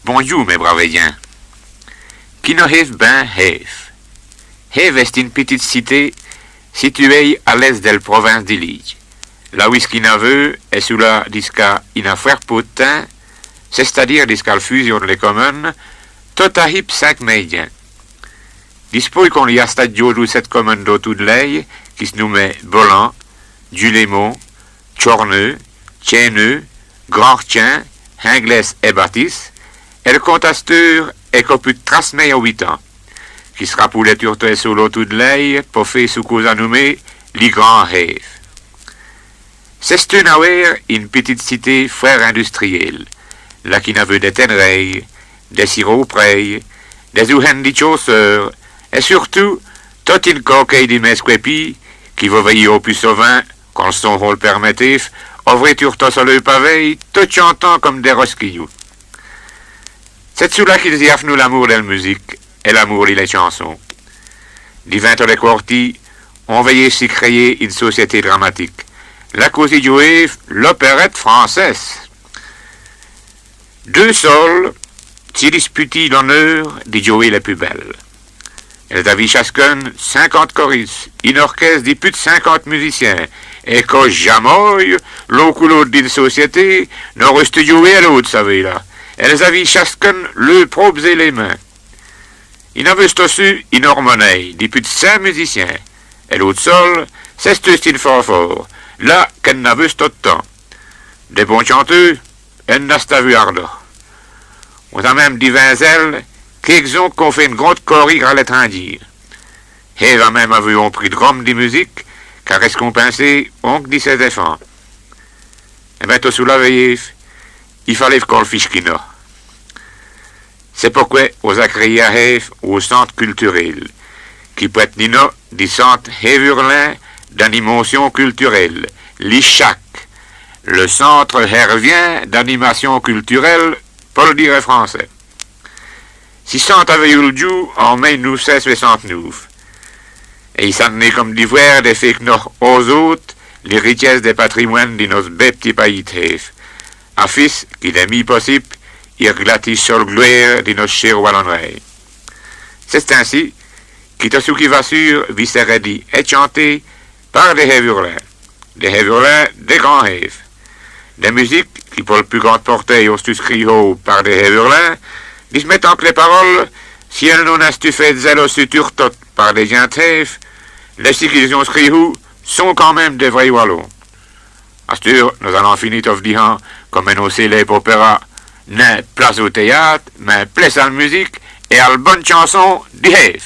Bonjour, mes bravédiens. Qui ne rêve ben rêve. Rêve est une petite cité située à l'est de la province d'Ilige. Là où Skinaveux est sous la disca ina frère potin, c'est-à-dire disca fusion de les communes, tot a hip 5 médiens. Dispoi qu'on y a stadio de cette commune d'autour de l'Aille, qui se nommait Bolan, Dulémont, Tchorneux, Tienneux, Grand-Tien, Ingles et Baptiste, et le comptasteur est qu'au plus de 8 ans, qui sera pour les turtés sur l'autour de l'Aille, pour faire sous cause à nommer les grands rêves. C'est une petite cité frère industrielle, là qui n'a vu des ténreilles, des sirops près, des ouhens de chausseurs, et surtout, toute une coquille de mesquepi, qui va veiller au plus sauvin, quand son rôle permettait, ouvrir turto sur le pavé, tout chantant comme des rosquilloux. C'est sous là qu'ils y affnent l'amour de la musique, et l'amour des chansons. Les 20 les quartiers ont veillé s'y créer une société dramatique. La cause jouée l'opérette française. Deux sols s'y disputent l'honneur de jouer les plus belles. Elles avaient chacun 50 choristes, une orchestre de plus de 50 musiciens, et que jamais l'autre d'une société n'a resté jouer à l'autre, savez là. Elles avaient chacun le propres éléments. Il avait aussi une harmonie de plus de 5 musiciens, et l'autre sol, c'est une fort. Là, qu'elle n'avait pas de temps. Des bons chanteurs, elle n'a pas vu ardent. On a même dit Vinzel, qu'ils ont qu'on fait une grande chorale à l'étranger. Et va même avoir un prix de Rome de musique, car est-ce qu'on pensait, on dit ses défenses. Et bien, tout sous la veille, il fallait qu'on le fiche qu'il n'a. C'est pourquoi on a créé un rêve au centre culturel, qui peut être nino du centre Hévurlin d'animation culturelle, l'ICHAC, le centre hervien d'animation culturelle, pour le dire français. Si centre avait eu le jour en mai 1969, et il s'en est comme d'ivoire des faits aux autres, les richesses des patrimoines de nos petits pays de rêve, à fils qu'il a mis possible, il glatis sur le gloire de nos chers wallonneries. C'est ainsi qu'il qui va sur Visseredi et chanté par des Hévurlins, des grands rêves, des musiques qui pour le plus grand portée ont suscrit par des Hévurlins, ils se mettent en les paroles, si elles n'ont fait zélo sutur tot par des gens rêves, les si qu'ils ont scrit sont quand même des vrais wallons. À ce tour, nous allons finir en disant, comme un célèbre opéra, n'est place au théâtre, mais place à la musique et à la bonne chanson du rêve.